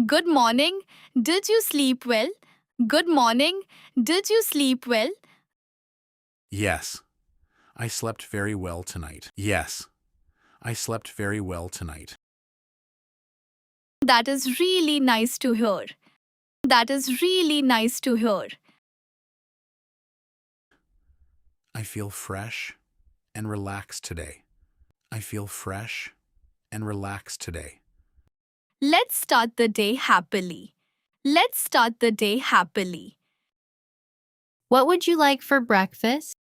Good morning. Did you sleep well? Good morning. Did you sleep well? Yes, I slept very well tonight. Yes, I slept very well tonight. That is really nice to hear. That is really nice to hear. I feel fresh and relaxed today. I feel fresh and relaxed today. Let's start the day happily. Let's start the day happily. What would you like for breakfast?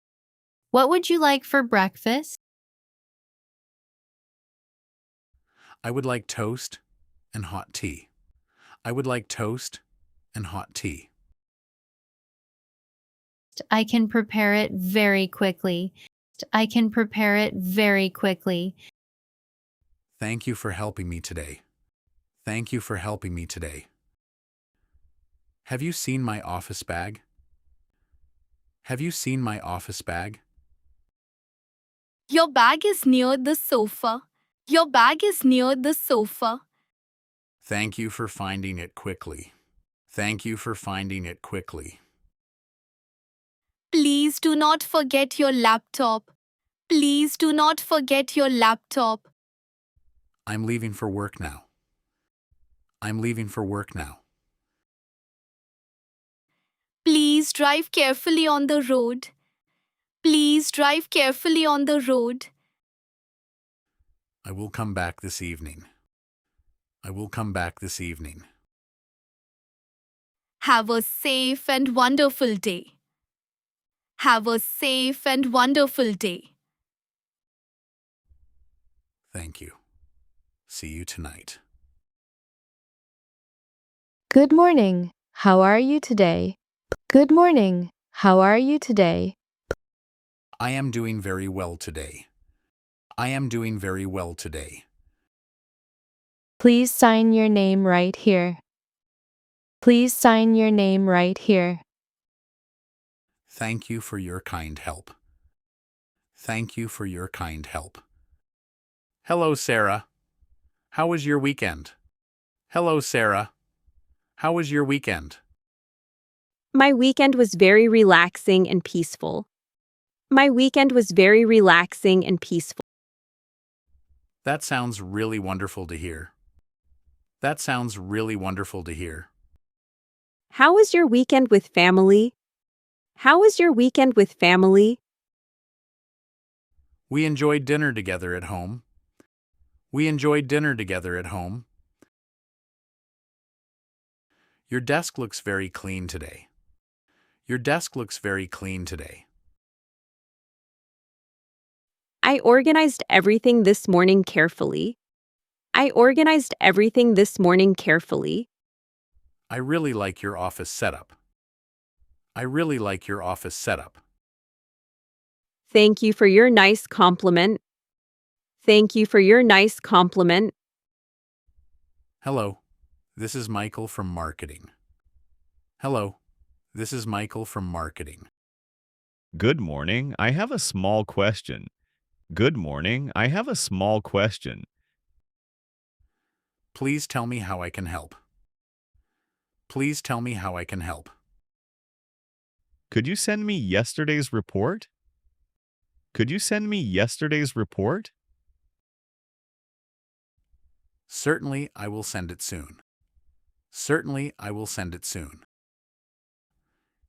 What would you like for breakfast? I would like toast and hot tea. I would like toast and hot tea. I can prepare it very quickly. I can prepare it very quickly. Thank you for helping me today. Thank you for helping me today. Have you seen my office bag? Have you seen my office bag? Your bag is near the sofa. Your bag is near the sofa. Thank you for finding it quickly. Thank you for finding it quickly. Please do not forget your laptop. Please do not forget your laptop. I'm leaving for work now. I'm leaving for work now. Please drive carefully on the road. Please drive carefully on the road. I will come back this evening. I will come back this evening. Have a safe and wonderful day. Have a safe and wonderful day. Thank you. See you tonight. Good morning. How are you today? Good morning. How are you today? I am doing very well today. I am doing very well today. Please sign your name right here. Please sign your name right here. Thank you for your kind help. Thank you for your kind help. Hello, Sarah. How was your weekend? Hello, Sarah. How was your weekend? My weekend was very relaxing and peaceful. My weekend was very relaxing and peaceful. That sounds really wonderful to hear. That sounds really wonderful to hear. How was your weekend with family? How was your weekend with family? We enjoyed dinner together at home. We enjoyed dinner together at home. Your desk looks very clean today. Your desk looks very clean today. I organized everything this morning carefully. I organized everything this morning carefully. I really like your office setup. I really like your office setup. Thank you for your nice compliment. Thank you for your nice compliment. Hello, this is Michael from marketing. Hello, this is Michael from marketing. Good morning. I have a small question. Good morning. I have a small question. Please tell me how I can help. Please tell me how I can help. Could you send me yesterday's report? Could you send me yesterday's report? Certainly, I will send it soon. Certainly, I will send it soon.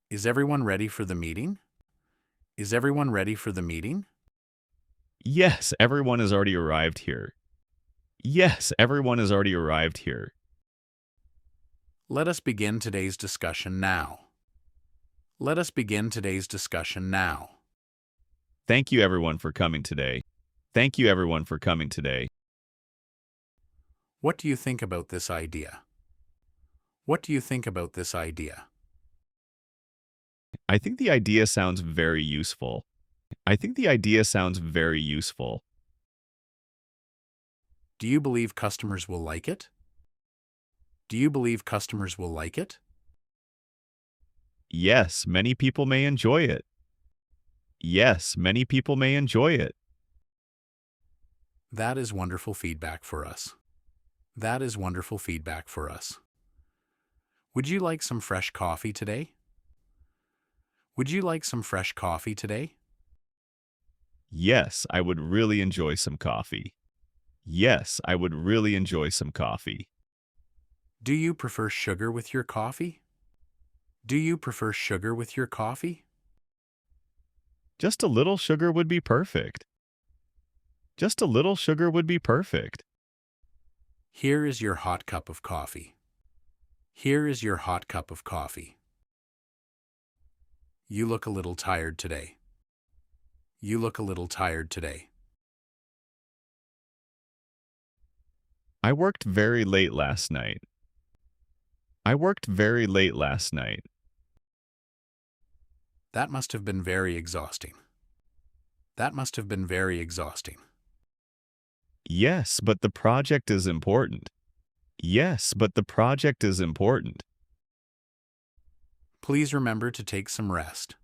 Is everyone ready for the meeting? Is everyone ready for the meeting? Yes, everyone has already arrived here. Yes, everyone has already arrived here. Let us begin today's discussion now. Let us begin today's discussion now. Thank you everyone for coming today. Thank you everyone for coming today. What do you think about this idea? What do you think about this idea? I think the idea sounds very useful. I think the idea sounds very useful. Do you believe customers will like it? Do you believe customers will like it? Yes, many people may enjoy it. Yes, many people may enjoy it. That is wonderful feedback for us. That is wonderful feedback for us. Would you like some fresh coffee today? Would you like some fresh coffee today? Yes, I would really enjoy some coffee. Yes, I would really enjoy some coffee. Do you prefer sugar with your coffee? Do you prefer sugar with your coffee? Just a little sugar would be perfect. Just a little sugar would be perfect. Here is your hot cup of coffee. Here is your hot cup of coffee. You look a little tired today. You look a little tired today. I worked very late last night. I worked very late last night. That must have been very exhausting. That must have been very exhausting. Yes, but the project is important. Yes, but the project is important. Please remember to take some rest.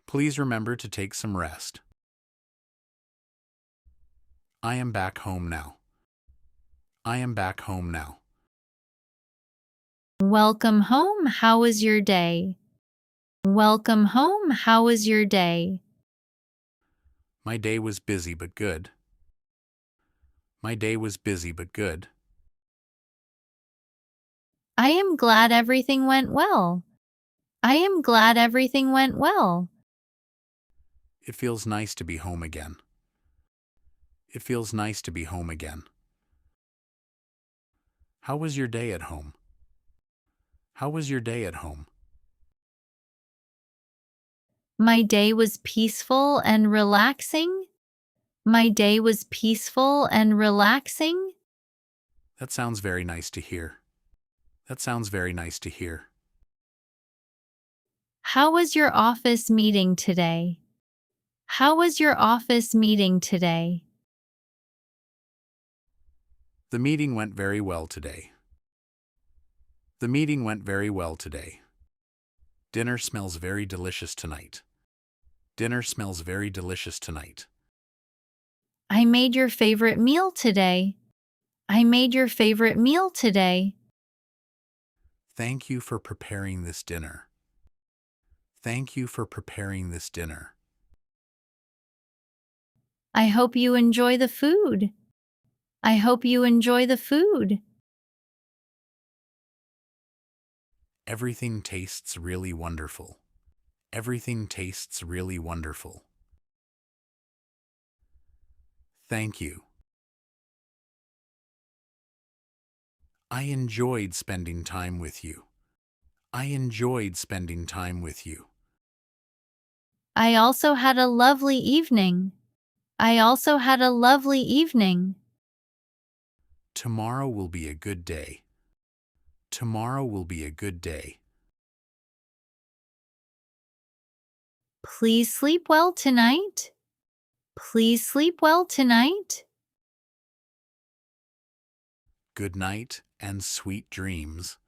Please remember to take some rest. I am back home now. I am back home now. Welcome home. How was your day? Welcome home. How was your day? My day was busy but good. My day was busy but good. I am glad everything went well. I am glad everything went well. It feels nice to be home again. It feels nice to be home again. How was your day at home? How was your day at home? My day was peaceful and relaxing. My day was peaceful and relaxing. That sounds very nice to hear. That sounds very nice to hear. How was your office meeting today? How was your office meeting today? The meeting went very well today. The meeting went very well today. Dinner smells very delicious tonight. Dinner smells very delicious tonight. I made your favorite meal today. I made your favorite meal today. Thank you for preparing this dinner. Thank you for preparing this dinner. I hope you enjoy the food. I hope you enjoy the food. Everything tastes really wonderful. Everything tastes really wonderful. Thank you. I enjoyed spending time with you. I enjoyed spending time with you. I also had a lovely evening. I also had a lovely evening. Tomorrow will be a good day. Tomorrow will be a good day. Please sleep well tonight. Please sleep well tonight. Good night and sweet dreams.